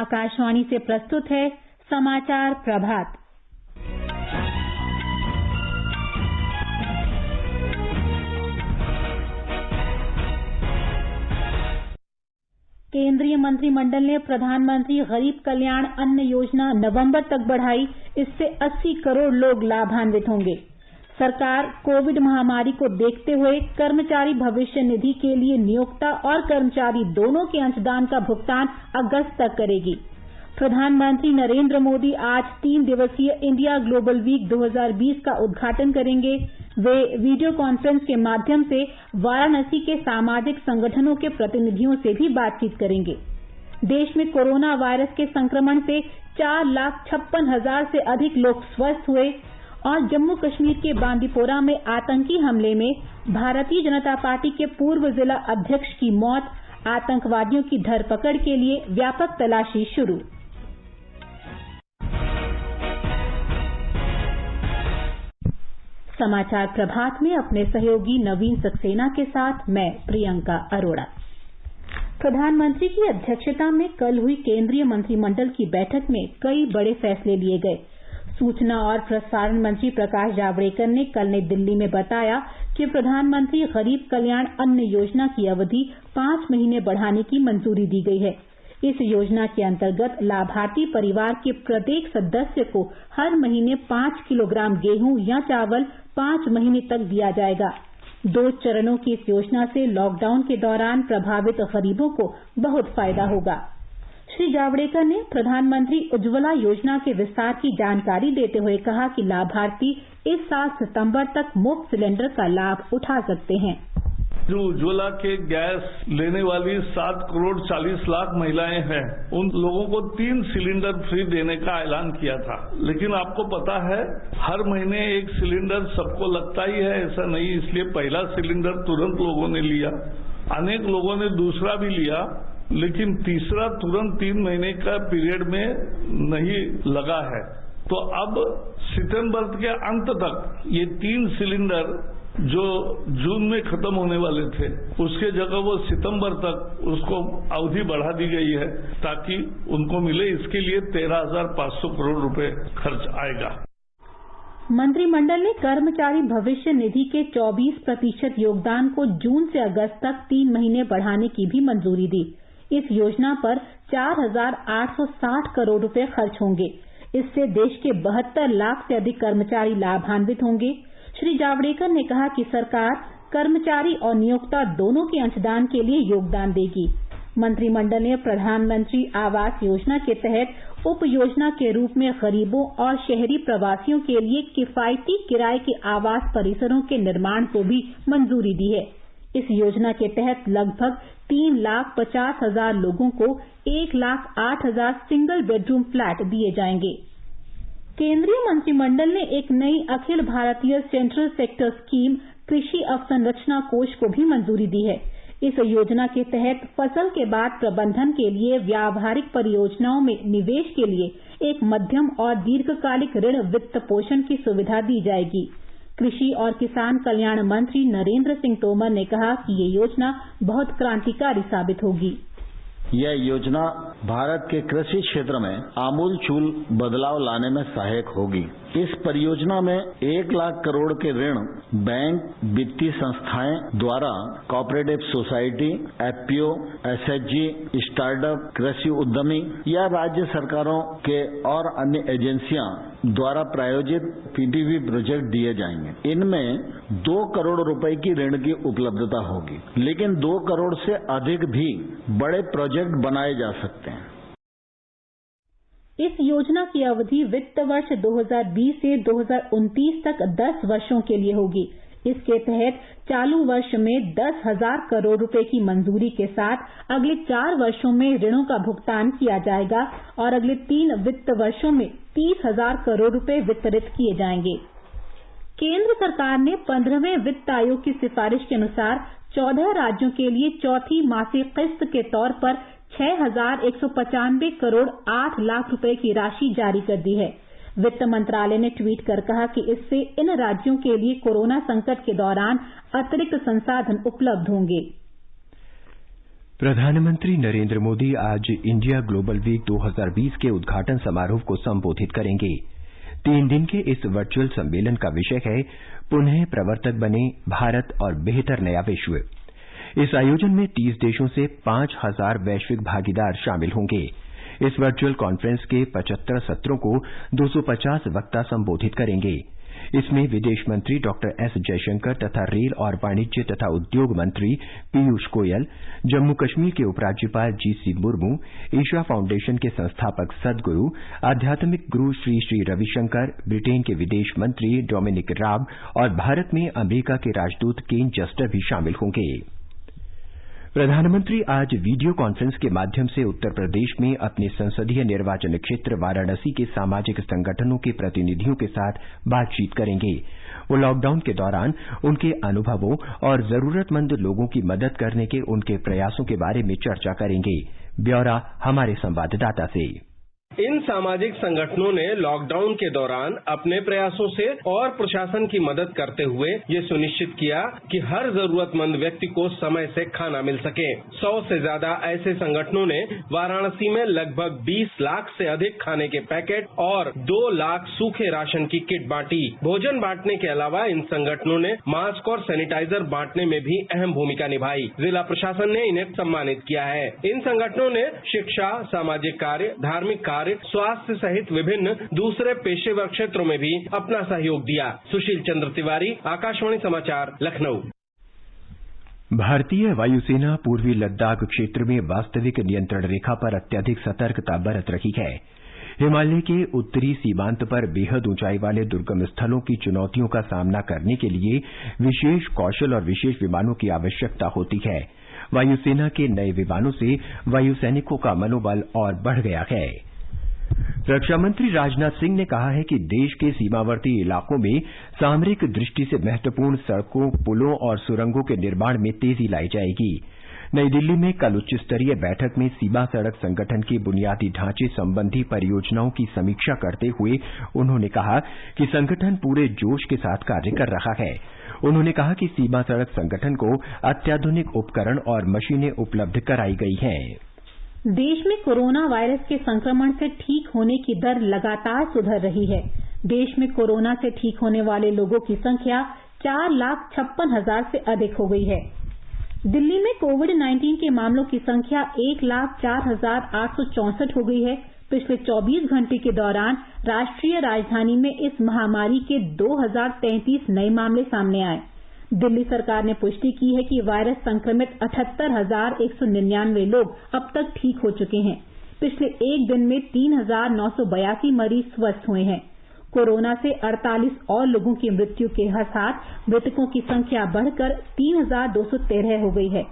आकाशवाणी से प्रस्तुत है समाचार प्रभात। केंद्रीय मंत्रिमंडल ने प्रधानमंत्री गरीब कल्याण अन्न योजना नवंबर तक बढ़ाई। इससे 80 करोड़ लोग लाभान्वित होंगे। सरकार कोविड महामारी को देखते हुए कर्मचारी भविष्य निधि के लिए नियोक्ता और कर्मचारी दोनों के अंशदान का भुगतान अगस्त तक करेगी। प्रधानमंत्री नरेंद्र मोदी आज 3 दिवसीय इंडिया ग्लोबल वीक 2020 का उद्घाटन करेंगे। वे वीडियो कॉन्फ्रेंस के माध्यम से वाराणसी के सामाजिक संगठनों के प्रतिनिधियों से भी बातचीत करेंगे। देश में कोरोना वायरस के संक्रमण से 4,56,000 से अधिक लोग स्वस्थ हुए और जम्मू कश्मीर के बांदीपोरा में आतंकी हमले में भारतीय जनता पार्टी के पूर्व जिला अध्यक्ष की मौत। आतंकवादियों की धरपकड़ के लिए व्यापक तलाशी शुरू। समाचार प्रभात में अपने सहयोगी नवीन सक्सेना के साथ मैं प्रियंका अरोड़ा। प्रधानमंत्री की अध्यक्षता में कल हुई केंद्रीय मंत्रिमंडल की बैठक में कई बड़े फैसले लिए गए। सूचना और प्रसारण मंत्री प्रकाश जावड़ेकर ने कल नई दिल्ली में बताया कि प्रधानमंत्री गरीब कल्याण अन्न योजना की अवधि 5 महीने बढ़ाने की मंजूरी दी गई है। इस योजना के अंतर्गत लाभार्थी परिवार के प्रत्येक सदस्य को हर महीने 5 किलोग्राम गेहूं या चावल 5 महीने तक दिया जाएगा। 2 चरणों की इस योजना से लॉकडाउन के दौरान प्रभावित गरीबों को बहुत फायदा होगा। श्री जावड़ेकर ने प्रधानमंत्री उज्ज्वला योजना के विस्तार की जानकारी देते हुए कहा कि लाभार्थी इस साल सितंबर तक मुफ्त सिलेंडर का लाभ उठा सकते हैं। जो उज्ज्वला के गैस लेने वाली 7 करोड़ 40 लाख महिलाएं हैं, उन लोगों को 3 सिलेंडर फ्री देने का ऐलान किया था। लेकिन आपको पता है, हर महीने एक सिलेंडर सबको लगता ही है, ऐसा नहीं। इसलिए पहला सिलेंडर तुरंत लोगों ने लिया, अनेक लोगों ने दूसरा भी लिया, लेकिन तीसरा तुरंत 3 महीने का पीरियड में नहीं लगा है। तो अब सितंबर के अंत तक ये 3 सिलेंडर जो जून में खत्म होने वाले थे, उसके जगह वो सितंबर तक उसको अवधि बढ़ा दी गई है ताकि उनको मिले। इसके लिए 13,500 करोड़ रुपए खर्च आएगा। मंत्रिमंडल ने कर्मचारी भविष्य निधि के 24% योगदान को जून से अगस्त तक 3 महीने बढ़ाने की भी मंजूरी दी। इस योजना पर 4,860 करोड़ रुपए खर्च होंगे। इससे देश के 72 लाख से अधिक कर्मचारी लाभान्वित होंगे। श्री जावड़ेकर ने कहा कि सरकार कर्मचारी और नियोक्ता दोनों के अंशदान के लिए योगदान देगी। मंत्रिमंडल ने प्रधानमंत्री आवास योजना के तहत उप योजना के रूप में गरीबों और शहरी प्रवासियों के लिए किफायती किराए के आवास परिसरों के निर्माण को भी मंजूरी दी है। इस योजना के तहत लगभग 3,50,000 लोगों को 1,08,000 सिंगल बेडरूम फ्लैट दिए जाएंगे। केंद्रीय मंत्रिमंडल ने एक नई Akhil Bharatiya central sector scheme कृषि अवसंरचना कोष को भी मंजूरी दी है। इस योजना के तहत फसल के बाद प्रबंधन के लिए व्यावहारिक परियोजनाओं में निवेश के लिए एक मध्यम और दीर्घकालिक ऋण वित्त पोषण की सुविधा दी जाएगी। कृषि और किसान कल्याण मंत्री नरेंद्र सिंह तोमर ने कहा कि ये योजना बहुत क्रांतिकारी साबित होगी। यह योजना भारत के कृषि क्षेत्र में आमूलचूल बदलाव लाने में सहायक होगी। इस परियोजना में 1 लाख करोड़ के ऋण बैंक, वित्तीय संस्थाएं द्वारा cooperative society, FPO, SHG, startup, कृषि उद्यमी या राज्य सरकारों के और अन्य एजेंसियां द्वारा प्रायोजित पीपीपी प्रोजेक्ट दिए जाएंगे। इनमें 2 करोड़ रुपए की ऋण की उपलब्धता होगी, लेकिन 2 करोड़ से अधिक भी बड़े प्रोजेक्ट बनाए जा सकते हैं। इस योजना की अवधि वित्त वर्ष 2020 से 2029 तक 10 वर्षों के लिए होगी। इसके तहत चालू वर्ष में 10,000 करोड़ रुपए की मंजूरी के साथ अगले 4 वर्षों में ऋणों का भुगतान किया जाएगा और अगले 3 वित्त वर्षों में 30,000 करोड़ रुपए वितरित किए जाएंगे। केंद्र सरकार ने 15वें वित्त आयोग की सिफारिश के अनुसार 14 राज्यों के लिए चौथी मासिक किस्त के तौर पर 6,195 करोड़ 8 लाख रुपए की राशि जारी कर दी है। वित्त मंत्रालय ने ट्वीट कर कहा कि इससे इन राज्यों के लिए कोरोना संकट के दौरान अतिरिक्त संसाधन उपलब्ध होंगे। प्रधानमंत्री नरेंद्र मोदी आज इंडिया ग्लोबल वीक 2020 के उद्घाटन समारोह को संबोधित करेंगे। 3 दिन के इस वर्चुअल सम्मेलन का विषय है पुनः प्रवर्तक बने भारत और बेहतर नया विश्व। इस आयोजन में 30 देशों से 5,000 वैश्विक भागीदार शामिल होंगे। इस वर्चुअल कॉन्फ्रेंस के 75 सत्रों को 250 वक्ता संबोधित करेंगे। इसमें विदेश मंत्री डॉक्टर एस जयशंकर तथा रेल और वाणिज्य तथा उद्योग मंत्री पीयूष गोयल, जम्मू कश्मीर के उपराज्यपाल जीसी मुर्मू, ईशा फाउंडेशन के संस्थापक सदगुरु, आध्यात्मिक गुरु श्री श्री रविशंकर, ब्रिटेन के विदेश मंत्री डोमिनिक राब और भारत में अमरीका के राजदूत केन जस्टर भी शामिल होंगे। प्रधानमंत्री आज वीडियो कॉन्फ्रेंस के माध्यम से उत्तर प्रदेश में अपने संसदीय निर्वाचन क्षेत्र वाराणसी के सामाजिक संगठनों के प्रतिनिधियों के साथ बातचीत करेंगे। वो लॉकडाउन के दौरान उनके अनुभवों और जरूरतमंद लोगों की मदद करने के उनके प्रयासों के बारे में चर्चा करेंगे। ब्यौरा हमारे संवाददाता से। इन सामाजिक संगठनों ने लॉकडाउन के दौरान अपने प्रयासों से और प्रशासन की मदद करते हुए ये सुनिश्चित किया कि हर जरूरतमंद व्यक्ति को समय से खाना मिल सके। 100 से ज्यादा ऐसे संगठनों ने वाराणसी में लगभग 20 लाख से अधिक खाने के पैकेट और 2 लाख सूखे राशन की किट बांटी। भोजन बांटने के अलावा इन संगठनों ने मास्क और सैनिटाइजर बांटने में भी अहम भूमिका निभाई। जिला प्रशासन ने इन्हें सम्मानित किया है। इन संगठनों ने शिक्षा, सामाजिक कार्य, धार्मिक कार्य, स्वास्थ्य सहित विभिन्न दूसरे पेशेवर क्षेत्रों में भी अपना सहयोग दिया। सुशील चंद्र तिवारी, आकाशवाणी समाचार, लखनऊ। भारतीय वायुसेना पूर्वी लद्दाख क्षेत्र में वास्तविक नियंत्रण रेखा पर अत्यधिक सतर्कता बरत रही है। हिमालय के उत्तरी सीमांत पर बेहद ऊंचाई वाले दुर्गम स्थलों की चुनौतियों का सामना करने के लिए विशेष कौशल और विशेष विमानों की आवश्यकता होती है। वायुसेना के नए विमानों से वायु सैनिकों का मनोबल और बढ़ गया है। रक्षा मंत्री राजनाथ सिंह ने कहा है कि देश के सीमावर्ती इलाकों में सामरिक दृष्टि से महत्वपूर्ण सड़कों, पुलों और सुरंगों के निर्माण में तेजी लाई जाएगी। नई दिल्ली में कल उच्च स्तरीय बैठक में सीमा सड़क संगठन के बुनियादी ढांचे संबंधी परियोजनाओं की समीक्षा करते हुए उन्होंने कहा कि संगठन पूरे जोश के साथ कार्य कर रहा है। उन्होंने कहा कि सीमा सड़क संगठन को अत्याधुनिक उपकरण और मशीनें उपलब्ध कराई गई हैं। देश में कोरोना वायरस के संक्रमण से ठीक होने की दर लगातार सुधर रही है। देश में कोरोना से ठीक होने वाले लोगों की संख्या 4,56,000 से अधिक हो गई है। दिल्ली में कोविड-19 के मामलों की संख्या 1,04,864 हो गई है। पिछले 24 घंटे के दौरान राष्ट्रीय राजधानी में इस महामारी के 2,033 नए मामले सामने आए। दिल्ली सरकार ने पुष्टि की है कि वायरस संक्रमित 78,199 लोग अब तक ठीक हो चुके हैं। पिछले एक दिन में 3,982 मरीज स्वस्थ हुए हैं। कोरोना से 48 और लोगों की मृत्यु के साथ मृतकों की संख्या बढ़कर 3,213 हो गई है।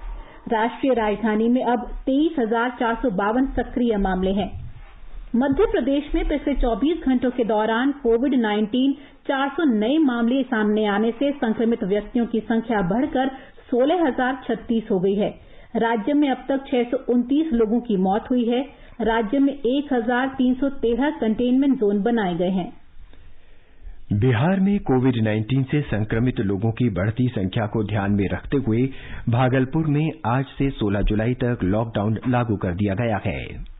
राष्ट्रीय राजधानी में अब 23,452 सक्रिय मामले हैं। मध्य प्रदेश में पिछले 24 घंटों के दौरान कोविड-19 400 नए मामले सामने आने से संक्रमित व्यक्तियों की संख्या बढ़कर 16,036 हो गई है। राज्य में अब तक 629 लोगों की मौत हुई है। राज्य में 1,313 कंटेनमेंट जोन बनाए गए हैं। बिहार में कोविड-19 से संक्रमित लोगों की बढ़ती संख्या को ध्यान में रखते हुए भागलपुर में आज से 16 जुलाई तक लॉकडाउन लागू कर दिया गया है।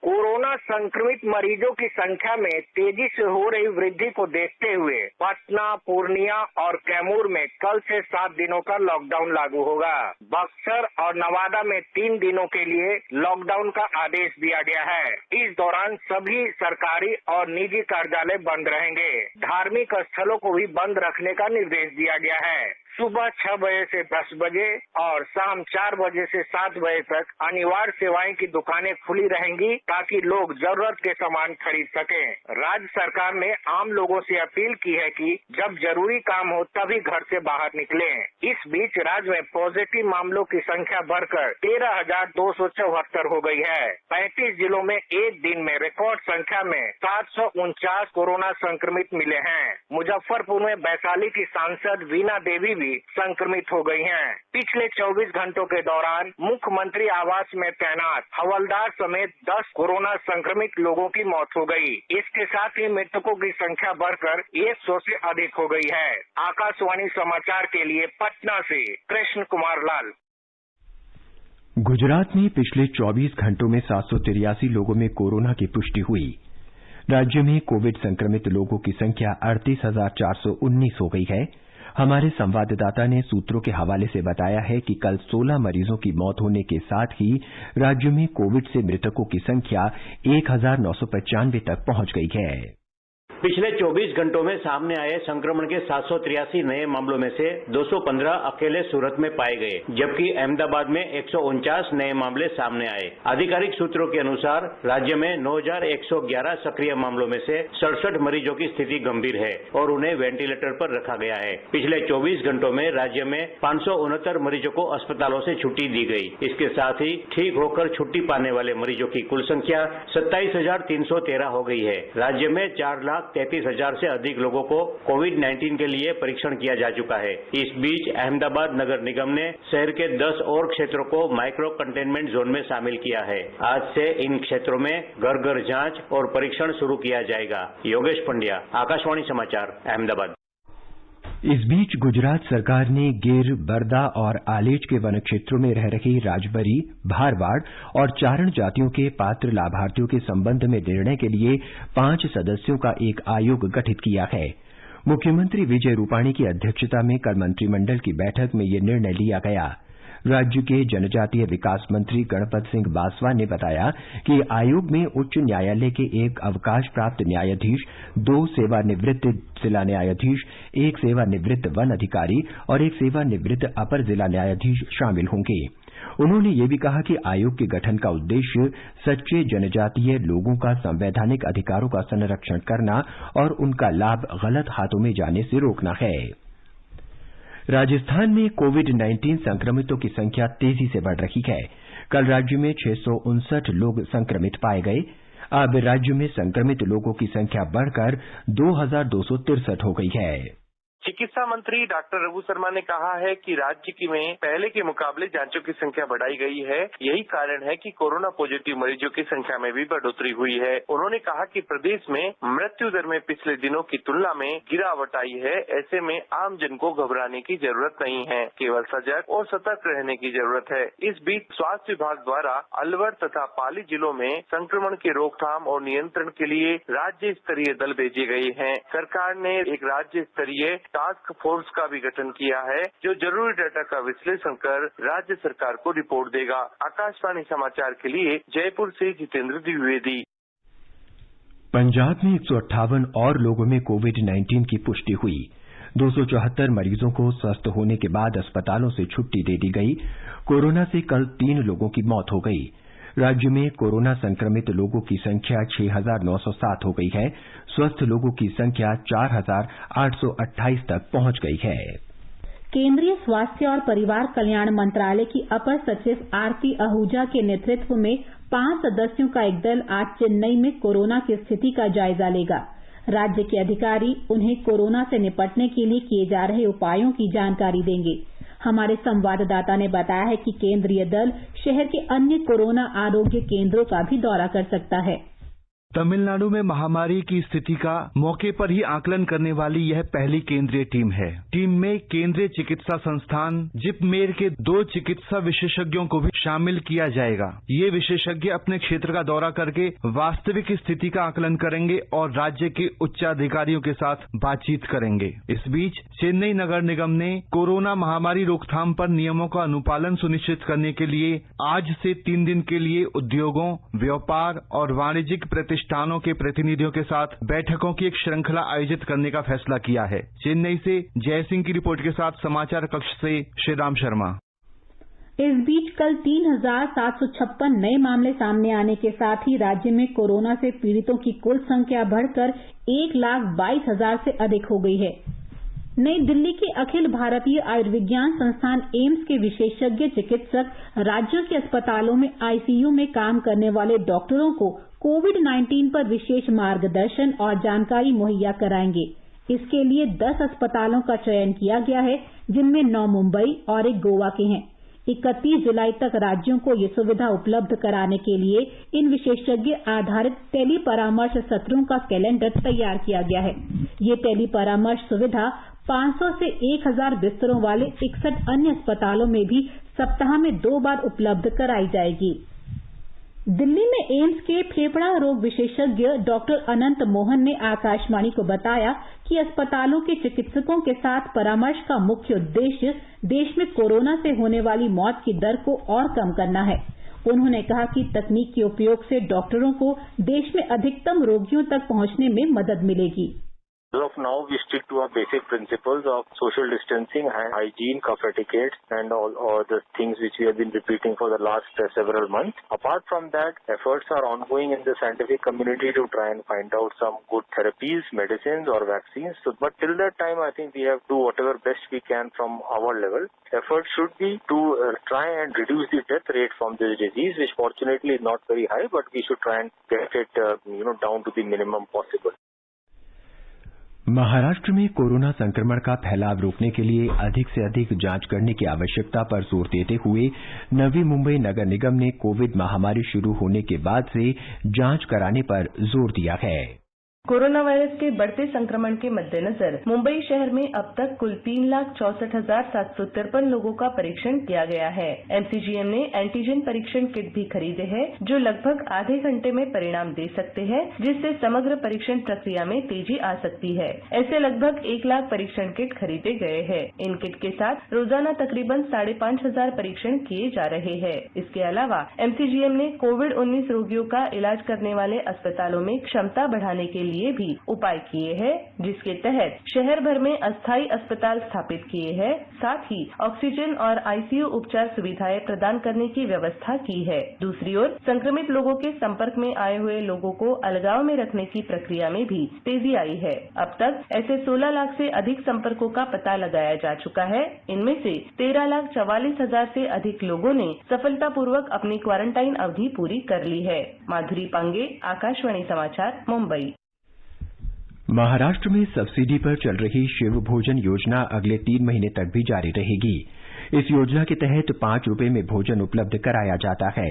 कोरोना संक्रमित मरीजों की संख्या में तेजी से हो रही वृद्धि को देखते हुए पटना, पूर्णिया और कैमूर में कल से 7 दिनों का लॉकडाउन लागू होगा। बक्सर और नवादा में 3 दिनों के लिए लॉकडाउन का आदेश दिया गया है। इस दौरान सभी सरकारी और निजी कार्यालय बंद रहेंगे। धार्मिक स्थलों को भी बंद रखने का निर्देश दिया गया है। सुबह 6 बजे से 10 बजे और शाम 4 बजे से 7 बजे तक अनिवार्य सेवाएं की दुकानें खुली रहेंगी ताकि लोग जरूरत के सामान खरीद सकें। राज्य सरकार ने आम लोगों से अपील की है कि जब जरूरी काम हो तभी घर से बाहर निकलें। इस बीच राज्य में पॉजिटिव मामलों की संख्या बढ़कर 13,274 हो गई है। 35 जिलों में एक दिन में रिकॉर्ड संख्या में 749 कोरोना संक्रमित मिले हैं। मुजफ्फरपुर में वैशाली की सांसद वीना देवी भी संक्रमित हो गई हैं। पिछले 24 घंटों के दौरान मुख्यमंत्री आवास में तैनात हवलदार समेत 10 कोरोना संक्रमित लोगों की मौत हो गई। इसके साथ ही मृतकों की संख्या बढ़कर 100 से अधिक हो गई है। आकाशवाणी समाचार के लिए पटना से कृष्ण कुमार लाल। गुजरात में पिछले 24 घंटों में 783 लोगों में कोरोना की पुष्टि हुई। राज्य में कोविड संक्रमित लोगों की संख्या 38,419 हो गई है। हमारे संवाददाता ने सूत्रों के हवाले से बताया है कि कल 16 मरीजों की मौत होने के साथ ही राज्य में कोविड से मृतकों की संख्या 1,995 तक पहुंच गई है। पिछले 24 घंटों में सामने आए संक्रमण के 783 नए मामलों में से 215 अकेले सूरत में पाए गए, जबकि अहमदाबाद में 149 नए मामले सामने आए। आधिकारिक सूत्रों के अनुसार राज्य में 9,111 सक्रिय मामलों में से 67 मरीजों की स्थिति गंभीर है और उन्हें वेंटिलेटर पर रखा गया है। पिछले 24 घंटों में राज्य में 569 मरीजों को अस्पतालों से छुट्टी दी गई। इसके साथ ही ठीक होकर छुट्टी पाने वाले मरीजों की कुल संख्या 27,313 हो गई है। राज्य में 4,33,000 से अधिक लोगों को कोविड-19 के लिए परीक्षण किया जा चुका है। इस बीच अहमदाबाद नगर निगम ने शहर के 10 और क्षेत्रों को माइक्रो कंटेनमेंट जोन में शामिल किया है। आज से इन क्षेत्रों में घर घर जांच और परीक्षण शुरू किया जाएगा। योगेश पंड्या, आकाशवाणी समाचार, अहमदाबाद। इस बीच गुजरात सरकार ने गिर, बरदा और आलेच के वन क्षेत्रों में रह रही राजबरी, भारवाड़ और चारण जातियों के पात्र लाभार्थियों के संबंध में निर्णय के लिए 5 सदस्यों का एक आयोग गठित किया है। मुख्यमंत्री विजय रूपाणी की अध्यक्षता में कल मंत्रिमंडल की बैठक में यह निर्णय लिया गया। राज्य के जनजातीय विकास मंत्री गणपत सिंह बासवा ने बताया कि आयोग में उच्च न्यायालय के एक अवकाश प्राप्त न्यायाधीश, 2 सेवानिवृत्त जिला न्यायाधीश, 1 सेवानिवृत्त वन अधिकारी और 1 सेवानिवृत्त अपर जिला न्यायाधीश शामिल होंगे। उन्होंने ये भी कहा कि आयोग के गठन का उद्देश्य सच्चे जनजातीय लोगों का संवैधानिक अधिकारों का संरक्षण करना और उनका लाभ गलत हाथों में जाने से रोकना है। राजस्थान में कोविड-19 संक्रमितों की संख्या तेजी से बढ़ रही है। कल राज्य में 659 लोग संक्रमित पाए गए। अब राज्य में संक्रमित लोगों की संख्या बढ़कर 2,263 हो गई है। चिकित्सा मंत्री डॉक्टर रघु शर्मा ने कहा है कि राज्य में पहले के मुकाबले जांचों की संख्या बढ़ाई गई है। यही कारण है कि कोरोना पॉजिटिव मरीजों की संख्या में भी बढ़ोतरी हुई है। उन्होंने कहा कि प्रदेश में मृत्यु दर में पिछले दिनों की तुलना में गिरावट आई है। ऐसे में आम जन को घबराने की जरूरत नहीं है, केवल सजग और सतर्क रहने की जरूरत है। इस बीच स्वास्थ्य विभाग द्वारा अलवर तथा पाली जिलों में संक्रमण की रोकथाम और नियंत्रण के लिए राज्य स्तरीय दल भेजे गए हैं। सरकार ने एक राज्य स्तरीय टास्क फोर्स का भी गठन किया है, जो जरूरी डाटा का विश्लेषण कर राज्य सरकार को रिपोर्ट देगा। आकाशवाणी समाचार के लिए जयपुर से जितेंद्र द्विवेदी। पंजाब में 158 और लोगों में कोविड-19 की पुष्टि हुई। 274 मरीजों को स्वस्थ होने के बाद अस्पतालों से छुट्टी दे दी गई। कोरोना से कल 3 लोगों की मौत हो गई। राज्य में कोरोना संक्रमित लोगों की संख्या 6,907 हो गई है। स्वस्थ लोगों की संख्या 4,828 तक पहुंच गई है। केंद्रीय स्वास्थ्य और परिवार कल्याण मंत्रालय की अपर सचिव आरती आहूजा के नेतृत्व में 5 सदस्यों का एक दल आज चेन्नई में कोरोना की स्थिति का जायजा लेगा। राज्य के अधिकारी उन्हें कोरोना से निपटने के लिए किए जा रहे उपायों की जानकारी देंगे। हमारे संवाददाता ने बताया है कि केंद्रीय दल शहर के अन्य कोरोना आरोग्य केंद्रों का भी दौरा कर सकता है। तमिलनाडु में महामारी की स्थिति का मौके पर ही आकलन करने वाली यह पहली केंद्रीय टीम है। टीम में केंद्रीय चिकित्सा संस्थान जिपमेर के 2 चिकित्सा विशेषज्ञों को भी शामिल किया जाएगा। ये विशेषज्ञ अपने क्षेत्र का दौरा करके वास्तविक स्थिति का आकलन करेंगे और राज्य के उच्चाधिकारियों के साथ बातचीत करेंगे। इस बीच चेन्नई नगर निगम ने कोरोना महामारी रोकथाम पर नियमों का अनुपालन सुनिश्चित करने के लिए आज से 3 दिन के लिए उद्योगों, व्यापार और वाणिज्यिक प्रतिष्ठानों के प्रतिनिधियों के साथ बैठकों की एक श्रृंखला आयोजित करने का फैसला किया है। चेन्नई से जय सिंह की रिपोर्ट के साथ समाचार कक्ष से श्रीराम शर्मा। इस बीच कल 3,756 नए मामले सामने आने के साथ ही राज्य में कोरोना से पीड़ितों की कुल संख्या बढ़कर 1,22,000 से अधिक हो गई है। नई दिल्ली के अखिल भारतीय आयुर्विज्ञान संस्थान एम्स के विशेषज्ञ चिकित्सक राज्यों के अस्पतालों में आईसीयू में काम करने वाले डॉक्टरों को कोविड-19 पर विशेष मार्गदर्शन और जानकारी मुहैया कराएंगे। इसके लिए 10 अस्पतालों का चयन किया गया है, जिनमें 9 मुंबई और 1 गोवा के हैं। 31 जुलाई तक राज्यों को ये सुविधा उपलब्ध कराने के लिए इन विशेषज्ञ आधारित टेली परामर्श सत्रों का कैलेंडर तैयार किया गया है। ये टेली परामर्श सुविधा 500 से 1000 बिस्तरों वाले 61 अन्य अस्पतालों में भी सप्ताह में 2 बार उपलब्ध कराई जाएगी। दिल्ली में एम्स के फेफड़ा रोग विशेषज्ञ डॉक्टर अनंत मोहन ने आकाशवाणी को बताया कि अस्पतालों के चिकित्सकों के साथ परामर्श का मुख्य उद्देश्य देश में कोरोना से होने वाली मौत की दर को और कम करना है। उन्होंने कहा कि तकनीक के उपयोग से डॉक्टरों को देश में अधिकतम रोगियों तक पहुंचने में मदद मिलेगी। As of now, we stick to our basic principles of social distancing, hygiene, cough etiquette, and all the things which we have been repeating for the last several months. Apart from that, efforts are ongoing in the scientific community to try and find out some good therapies, medicines, or vaccines. But till that time, I think we have to do whatever best we can from our level. Effort should be to try and reduce the death rate from this disease, which fortunately is not very high, but we should try and get it, down to the minimum possible. Maharashtra में corona संक्रमण का फैलाव रोकने के लिए अधिक से अधिक जांच करने की आवश्यकता पर जोर देते हुए नवी मुंबई नगर निगम ने कोविड महामारी शुरू होने के बाद से जांच कराने पर जोर दिया है। कोरोना वायरस के बढ़ते संक्रमण के मद्देनजर मुंबई शहर में अब तक कुल 3,64,753 लोगों का परीक्षण किया गया है। एमसीजीएम ने एंटीजन परीक्षण किट भी खरीदे हैं जो लगभग आधे घंटे में परिणाम दे सकते हैं, जिससे समग्र परीक्षण प्रक्रिया में तेजी आ सकती है। ऐसे लगभग 1 लाख परीक्षण किट खरीदे गए हैं। इन किट के साथ रोजाना तकरीबन 5,500 परीक्षण किए जा रहे हैं। इसके अलावा एमसीजीएम ने कोविड-19 रोगियों का इलाज करने वाले अस्पतालों में क्षमता बढ़ाने के लिए भी उपाय किए हैं, जिसके तहत शहर भर में अस्थायी अस्पताल स्थापित किए हैं। साथ ही ऑक्सीजन और आईसीयू उपचार सुविधाएं प्रदान करने की व्यवस्था की है। दूसरी ओर संक्रमित लोगों के संपर्क में आए हुए लोगों को अलगाव में रखने की प्रक्रिया में भी तेजी आई है। अब तक ऐसे 16 लाख से अधिक संपर्कों का पता लगाया जा चुका है। इनमें से 13,44,000 से अधिक लोगों ने सफलतापूर्वक अपनी क्वारंटाइन अवधि पूरी कर ली है। माधुरी पांगे, आकाशवाणी समाचार, मुंबई। महाराष्ट्र में सब्सिडी पर चल रही शिव भोजन योजना अगले 3 महीने तक भी जारी रहेगी। इस योजना के तहत 5 रुपए में भोजन उपलब्ध कराया जाता है।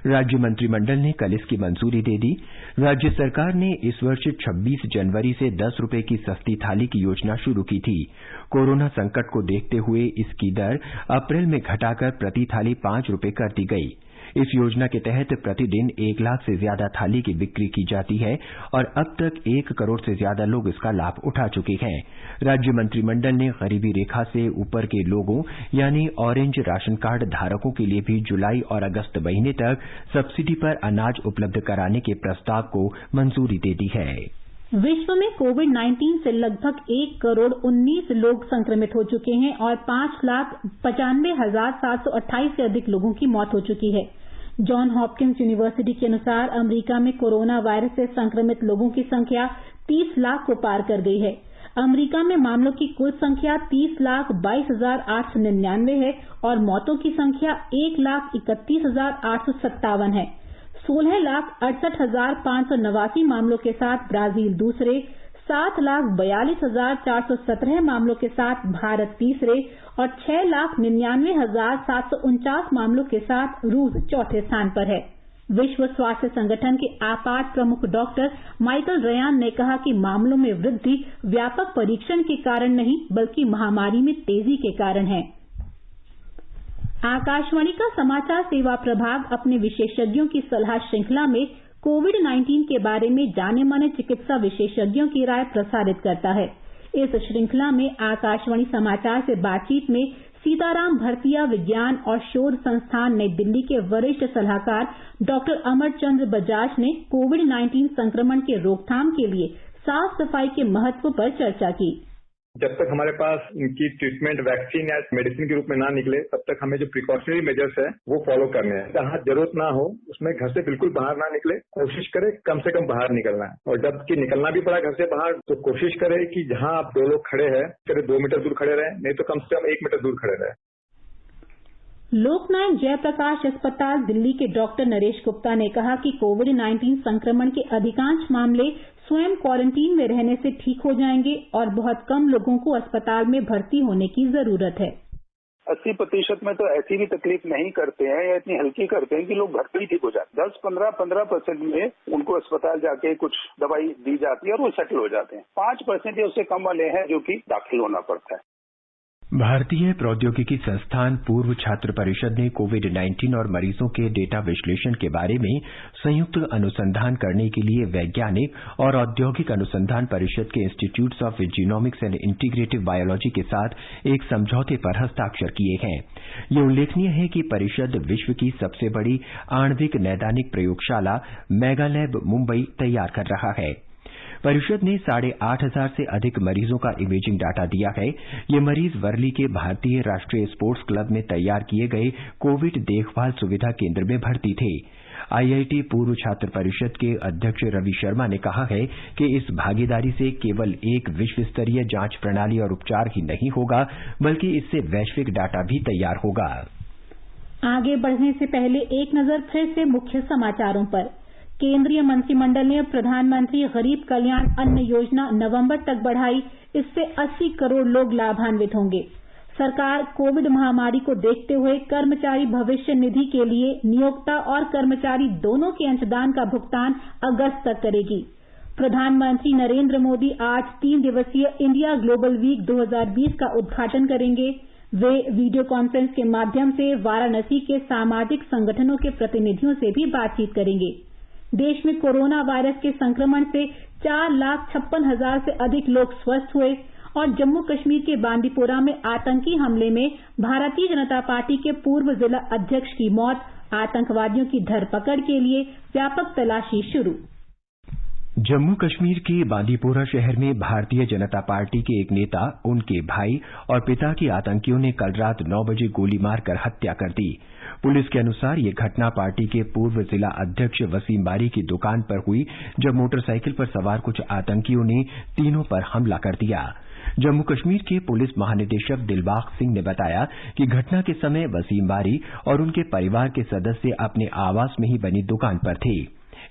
राज्य मंत्रिमंडल ने कल इसकी मंजूरी दे दी। राज्य सरकार ने इस वर्ष 26 जनवरी से 10 रुपए की सस्ती थाली की योजना शुरू की थी। कोरोना संकट को देखते हुए इसकी दर अप्रैल में घटाकर प्रति थाली 5 रुपए कर दी गई। इस योजना के तहत प्रतिदिन 1 लाख से ज्यादा थाली की बिक्री की जाती है और अब तक 1 करोड़ से ज्यादा लोग इसका लाभ उठा चुके हैं। राज्य मंत्रिमंडल ने गरीबी रेखा से ऊपर के लोगों यानी ऑरेंज राशन कार्ड धारकों के लिए भी जुलाई और अगस्त महीने तक सब्सिडी पर अनाज उपलब्ध कराने के प्रस्ताव को मंजूरी दे दी है। विश्व में कोविड-19 से लगभग 1 करोड़ 19 लोग संक्रमित हो चुके हैं और 5,95,728 से अधिक लोगों की मौत हो चुकी है। जॉन हॉपकिंस यूनिवर्सिटी के अनुसार अमेरिका में कोरोना वायरस से संक्रमित लोगों की संख्या 30 लाख को पार कर गई है। अमेरिका में मामलों की कुल संख्या 30,22,899 है और मौतों की संख्या 1,31,857 है। 16,68,589 मामलों के साथ ब्राजील दूसरे, 7,42,417 मामलों के साथ भारत तीसरे और 6,99,749 मामलों के साथ रूस चौथे स्थान पर है। विश्व स्वास्थ्य संगठन के आपात प्रमुख डॉक्टर माइकल रयान ने कहा कि मामलों में वृद्धि व्यापक परीक्षण के कारण नहीं बल्कि महामारी में तेजी के कारण है। आकाशवाणी का समाचार सेवा प्रभाग अपने विशेषज्ञों की सलाह श्रृंखला में कोविड-19 के बारे में जाने माने चिकित्सा विशेषज्ञों की राय प्रसारित करता है। इस श्रृंखला में आकाशवाणी समाचार से बातचीत में सीताराम भरतिया विज्ञान और शोध संस्थान नई दिल्ली के वरिष्ठ सलाहकार डॉक्टर अमरचंद्र बजाज ने कोविड-19 संक्रमण के रोकथाम के लिए साफ सफाई के महत्व पर चर्चा की। जब तक हमारे पास इनकी ट्रीटमेंट वैक्सीन या मेडिसिन के रूप में ना निकले तब तक हमें जो प्रिकॉशनरी मेजर्स है वो फॉलो करने हैं। जहाँ जरूरत ना हो उसमें घर से बिल्कुल बाहर ना निकले, कोशिश करें कम से कम बाहर निकलना है। और जबकि निकलना भी पड़ा घर से बाहर तो कोशिश करें कि जहाँ आप 2 लोग खड़े हैं करीब 2 मीटर दूर खड़े रहें, नहीं तो कम से कम 1 मीटर दूर खड़े रहें। लोकनायक जयप्रकाश अस्पताल दिल्ली के डॉक्टर नरेश गुप्ता ने कहा कि कोविड-19 संक्रमण के अधिकांश मामले स्वयं क्वारंटीन में रहने से ठीक हो जाएंगे और बहुत कम लोगों को अस्पताल में भर्ती होने की जरूरत है। 80% में तो ऐसी भी तकलीफ नहीं करते हैं या इतनी हल्की करते हैं कि लोग घर पे ही ठीक हो जाते हैं। 10-15% में उनको अस्पताल जाके कुछ दवाई दी जाती है और वो सेटल हो जाते हैं। 5% या उससे कम वाले हैं जो कि दाखिल होना पड़ता है। भारतीय प्रौद्योगिकी संस्थान पूर्व छात्र परिषद ने कोविड-19 और मरीजों के डेटा विश्लेषण के बारे में संयुक्त अनुसंधान करने के लिए वैज्ञानिक और औद्योगिक अनुसंधान परिषद के institutes of genomics and integrative biology के साथ एक समझौते पर हस्ताक्षर किए हैं। ये उल्लेखनीय है कि परिषद विश्व की सबसे बड़ी आणविक नैदानिक प्रयोगशाला मेगालैब मुंबई तैयार कर रहा है। परिषद ने 8,500 से अधिक मरीजों का इमेजिंग डाटा दिया है। ये मरीज वर्ली के भारतीय राष्ट्रीय स्पोर्ट्स क्लब में तैयार किए गए कोविड देखभाल सुविधा केंद्र में भर्ती थे। आईआईटी पूर्व छात्र परिषद के अध्यक्ष रवि शर्मा ने कहा है कि इस भागीदारी से केवल एक विश्व स्तरीय जांच प्रणाली और उपचार ही नहीं होगा, बल्कि इससे वैश्विक डाटा भी तैयार होगा। आगे बढ़ने से पहले एक नजर फिर से मुख्य समाचारों पर। केंद्रीय मंत्रिमंडल ने प्रधानमंत्री गरीब कल्याण अन्न योजना नवंबर तक बढ़ाई। इससे 80 करोड़ लोग लाभान्वित होंगे। सरकार कोविड महामारी को देखते हुए कर्मचारी भविष्य निधि के लिए नियोक्ता और कर्मचारी दोनों के अंशदान का भुगतान अगस्त तक करेगी। प्रधानमंत्री नरेंद्र मोदी आज 3 दिवसीय इंडिया ग्लोबल वीक 2020 का उद्घाटन करेंगे। वे वीडियो कॉन्फ्रेंस के माध्यम से वाराणसी के सामाजिक संगठनों के प्रतिनिधियों से भी बातचीत करेंगे। देश में कोरोना वायरस के संक्रमण से 4,56,000 से अधिक लोग स्वस्थ हुए और जम्मू कश्मीर के बांदीपोरा में आतंकी हमले में भारतीय जनता पार्टी के पूर्व जिला अध्यक्ष की मौत। आतंकवादियों की धरपकड़ के लिए व्यापक तलाशी शुरू। जम्मू कश्मीर के बांदीपोरा शहर में भारतीय जनता पार्टी के एक नेता, उनके भाई और पिता की आतंकियों ने कल रात 9 बजे गोली मारकर हत्या कर दी। पुलिस के अनुसार ये घटना पार्टी के पूर्व जिला अध्यक्ष वसीम बारी की दुकान पर हुई, जब मोटरसाइकिल पर सवार कुछ आतंकियों ने तीनों पर हमला कर दिया। जम्मू कश्मीर के पुलिस महानिदेशक दिलबाग सिंह ने बताया कि घटना के समय वसीम बारी और उनके परिवार के सदस्य अपने आवास में ही बनी दुकान पर थे।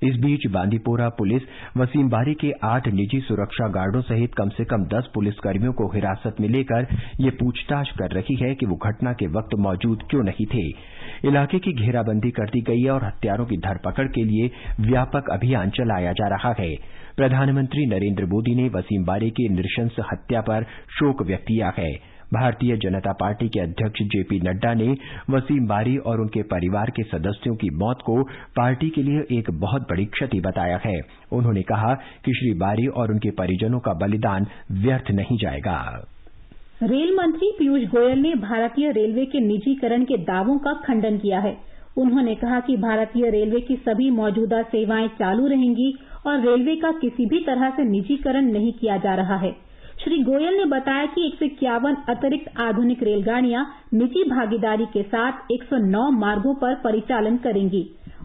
इस बीच बांदीपोरा पुलिस वसीम बारी के 8 निजी सुरक्षा गार्डों सहित कम से कम 10 पुलिसकर्मियों को हिरासत में लेकर ये पूछताछ कर रही है कि वो घटना के वक्त मौजूद क्यों नहीं थे। इलाके की घेराबंदी कर दी गई है और हत्यारों की धरपकड़ के लिए व्यापक अभियान चलाया जा रहा है। प्रधानमंत्री नरेंद्र मोदी ने वसीम बारी की नृशंस हत्या पर शोक व्यक्त किया है। भारतीय जनता पार्टी के अध्यक्ष जेपी नड्डा ने वसीम बारी और उनके परिवार के सदस्यों की मौत को पार्टी के लिए एक बहुत बड़ी क्षति बताया है। उन्होंने कहा कि श्री बारी और उनके परिजनों का बलिदान व्यर्थ नहीं जाएगा। रेल मंत्री पीयूष गोयल ने भारतीय रेलवे के निजीकरण के दावों का खंडन किया है। उन्होंने कहा कि भारतीय रेलवे की सभी मौजूदा सेवाएं चालू रहेंगी और रेलवे का किसी भी तरह से निजीकरण नहीं किया जा रहा है। श्री गोयल ने बताया कि 151 अतिरिक्त आधुनिक रेलगाड़ियां निजी भागीदारी के साथ 109 मार्गों पर परिचालन करेंगी।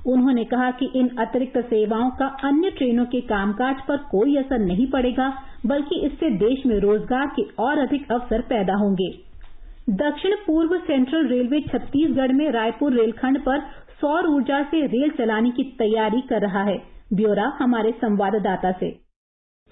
उन्होंने कहा कि इन अतिरिक्त सेवाओं का अन्य ट्रेनों के कामकाज पर कोई असर नहीं पड़ेगा, बल्कि इससे देश में रोजगार के और अधिक अवसर पैदा होंगे। दक्षिण पूर्व सेंट्रल रेलवे छत्तीसगढ़ में रायपुर रेलखंड पर सौर ऊर्जा से रेल चलाने की तैयारी कर रहा है। ब्यौरा हमारे संवाददाता से।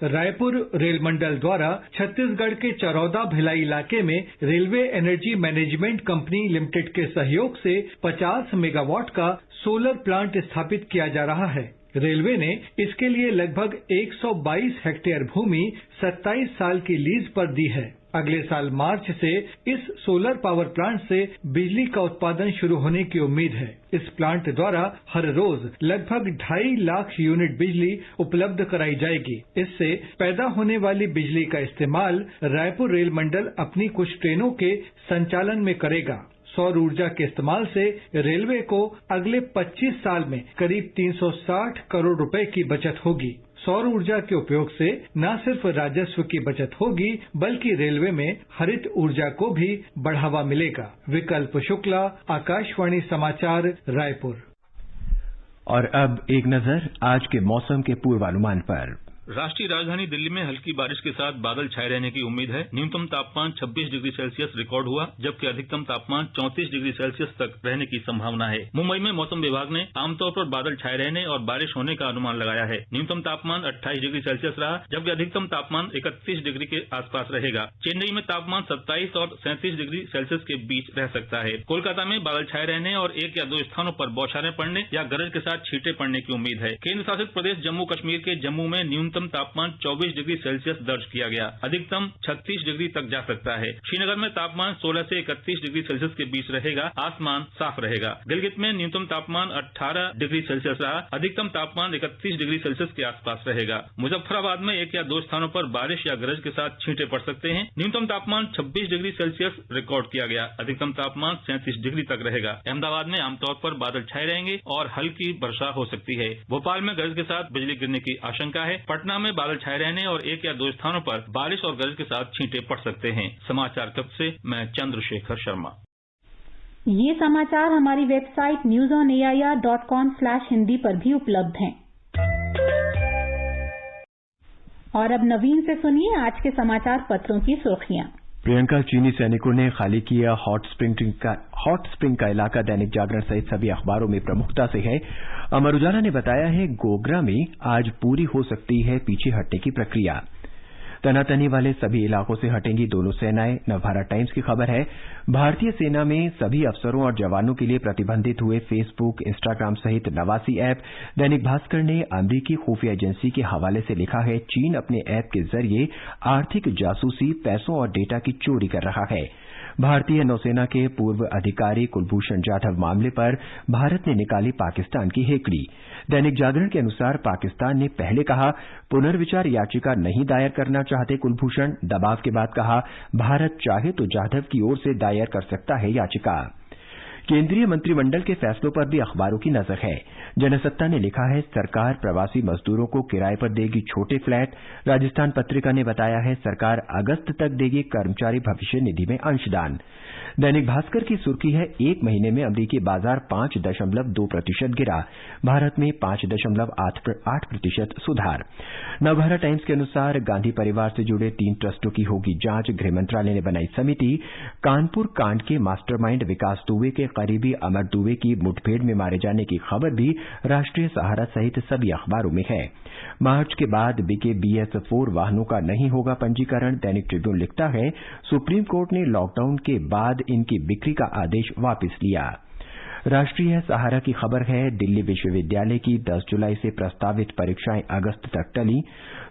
रायपुर रेल मंडल द्वारा छत्तीसगढ़ के चरौदा भिलाई इलाके में railway energy management company limited के सहयोग से 50 मेगावाट का सोलर प्लांट स्थापित किया जा रहा है। रेलवे ने इसके लिए लगभग 122 हेक्टेयर भूमि 27 साल की लीज पर दी है। अगले साल मार्च से इस सोलर पावर प्लांट से बिजली का उत्पादन शुरू होने की उम्मीद है। इस प्लांट द्वारा हर रोज लगभग 2.5 लाख यूनिट बिजली उपलब्ध कराई जाएगी। इससे पैदा होने वाली बिजली का इस्तेमाल रायपुर रेल मंडल अपनी कुछ ट्रेनों के संचालन में करेगा। सौर ऊर्जा के इस्तेमाल से रेलवे को अगले 25 साल में करीब 360 करोड़ रुपए की बचत होगी। सौर ऊर्जा के उपयोग से न सिर्फ राजस्व की बचत होगी, बल्कि रेलवे में हरित ऊर्जा को भी बढ़ावा मिलेगा। विकल्प शुक्ला, आकाशवाणी समाचार, रायपुर। और अब एक नजर आज के मौसम के पूर्वानुमान पर। राष्ट्रीय राजधानी दिल्ली में हल्की बारिश के साथ बादल छाए रहने की उम्मीद है। न्यूनतम तापमान 26 डिग्री सेल्सियस रिकॉर्ड हुआ, जबकि अधिकतम तापमान 34 डिग्री सेल्सियस तक रहने की संभावना है। मुंबई में मौसम विभाग ने आमतौर पर बादल छाए रहने और बारिश होने का अनुमान लगाया है। न्यूनतम तापमान 28 डिग्री सेल्सियस रहा, जबकि अधिकतम तापमान 31 डिग्री के आसपास रहेगा। चेन्नई में तापमान 27 और 37 डिग्री सेल्सियस के बीच रह सकता है। कोलकाता में बादल छाए रहने और 1 या 2 स्थानों पर बौछारें पड़ने या गरज के साथ छींटे पड़ने की उम्मीद है। केंद्र शासित प्रदेश जम्मू कश्मीर के जम्मू में न्यूनतम तापमान 24 डिग्री सेल्सियस दर्ज किया गया। अधिकतम 36 डिग्री तक जा सकता है। श्रीनगर में तापमान 16 से 31 डिग्री सेल्सियस के बीच रहेगा। आसमान साफ रहेगा। गिलगित में न्यूनतम तापमान 18 डिग्री सेल्सियस रहा। अधिकतम तापमान 31 डिग्री सेल्सियस के आसपास रहेगा। मुजफ्फराबाद में 1 या 2 स्थानों पर बारिश या गरज के साथ छींटे पड़ सकते हैं। न्यूनतम तापमान 26 डिग्री सेल्सियस रिकॉर्ड किया गया। अधिकतम तापमान 37 डिग्री तक रहेगा। अहमदाबाद में आमतौर पर बादल छाए रहेंगे और हल्की वर्षा हो सकती है। भोपाल में गरज के साथ बिजली गिरने की आशंका है। पटना में बादल छाए रहने और 1 या 2 स्थानों पर बारिश और गरज के साथ छींटे पड़ सकते हैं। समाचार कक्ष से मैं चंद्रशेखर शर्मा। ये समाचार हमारी वेबसाइट newsonair.com/hindi पर भी उपलब्ध हैं। और अब नवीन से सुनिए आज के समाचार पत्रों की सुर्खियां। प्रियंका चीनी सैनिकों ने खाली किया हॉट स्प्रिंग का इलाका दैनिक जागरण सहित सभी अखबारों में प्रमुखता से है। अमर उजाला ने बताया है गोगरा में आज पूरी हो सकती है पीछे हटने की प्रक्रिया। तनातनी वाले सभी इलाकों से हटेंगी दोनों सेनाएं। नवभारत टाइम्स की खबर है भारतीय सेना में सभी अफसरों और जवानों के लिए प्रतिबंधित हुए फेसबुक, इंस्टाग्राम सहित 89 ऐप। दैनिक भास्कर ने अमरीकी खुफिया एजेंसी के हवाले से लिखा है चीन अपने ऐप के जरिए आर्थिक जासूसी, पैसों और डेटा की चोरी कर रहा है। भारतीय नौसेना के पूर्व अधिकारी कुलभूषण जाधव मामले पर भारत ने निकाली पाकिस्तान की हेकड़ी। दैनिक जागरण के अनुसार पाकिस्तान ने पहले कहा पुनर्विचार याचिका नहीं दायर करना चाहते कुलभूषण, दबाव के बाद कहा भारत चाहे तो जाधव की ओर से दायर कर सकता है याचिका। केंद्रीय मंत्रिमंडल के फैसलों पर भी अखबारों की नजर है। जनसत्ता ने लिखा है सरकार प्रवासी मजदूरों को किराए पर देगी छोटे फ्लैट। राजस्थान पत्रिका ने बताया है सरकार अगस्त तक देगी कर्मचारी भविष्य निधि में अंशदान। दैनिक भास्कर की सुर्खी है 1 महीने में अमरीकी बाजार 5.2% गिरा, भारत में 5.8% सुधार। नवभारत टाइम्स के अनुसार गांधी परिवार से जुड़े 3 ट्रस्टों की होगी जांच, गृह मंत्रालय ने बनाई समिति। कानपुर कांड के मास्टरमाइंड विकास दुबे के करीबी अमर दुबे की मुठभेड़ में मारे जाने की खबर भी राष्ट्रीय सहारा सहित सभी अखबारों में है। मार्च के बाद बिके BS4 वाहनों का नहीं होगा पंजीकरण। दैनिक ट्रिब्यून लिखता है सुप्रीम कोर्ट ने लॉकडाउन के बाद इनकी बिक्री का आदेश वापस लिया। राष्ट्रीय सहारा की खबर है दिल्ली विश्वविद्यालय की 10 जुलाई से प्रस्तावित परीक्षाएं अगस्त तक टली।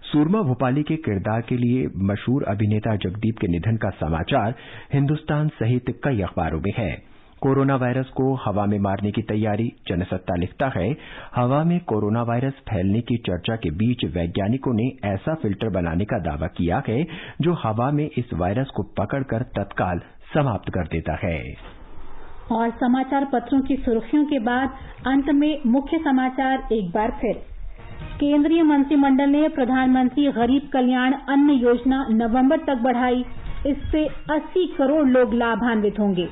सूरमा भोपाली के किरदार के लिए मशहूर अभिनेता जगदीप के निधन का समाचार हिंदुस्तान सहित कई अखबारों में है। कोरोना वायरस को हवा में मारने की तैयारी। जनसत्ता लिखता है हवा में कोरोना वायरस फैलने की चर्चा के बीच वैज्ञानिकों ने ऐसा फिल्टर बनाने का दावा किया है जो हवा में इस वायरस को पकड़कर तत्काल समाप्त कर देता है। और समाचार पत्रों की सुर्खियों के बाद अंत में मुख्य समाचार एक बार फिर। केंद्रीय मंत्रिमंडल ने प्रधानमंत्री गरीब कल्याण अन्न योजना नवंबर तक बढ़ाई। इससे 80 करोड़ लोग लाभान्वित होंगे।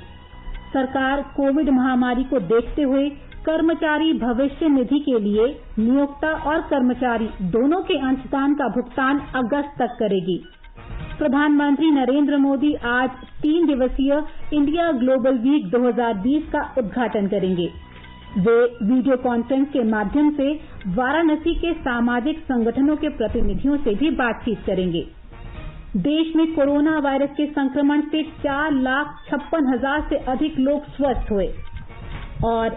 सरकार कोविड महामारी को देखते हुए कर्मचारी भविष्य निधि के लिए नियोक्ता और कर्मचारी दोनों के अंशदान का भुगतान अगस्त तक करेगी। प्रधानमंत्री नरेंद्र मोदी आज 3 दिवसीय इंडिया ग्लोबल वीक 2020 का उद्घाटन करेंगे। वे वीडियो कॉन्फ्रेंस के माध्यम से वाराणसी के सामाजिक संगठनों के प्रतिनिधियों से भी बातचीत करेंगे। देश में कोरोना वायरस के संक्रमण से 4,56,000 से अधिक लोग स्वस्थ हुए। और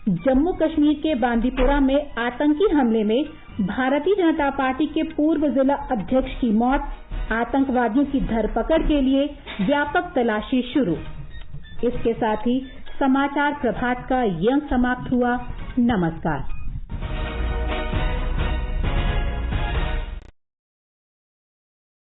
जम्मू कश्मीर के बांदीपुरा में आतंकी हमले में भारतीय जनता पार्टी के पूर्व जिला अध्यक्ष की मौत। आतंकवादियों की धरपकड़ के लिए व्यापक तलाशी शुरू। इसके साथ ही समाचार प्रभात का ये अंक समाप्त हुआ। नमस्कार।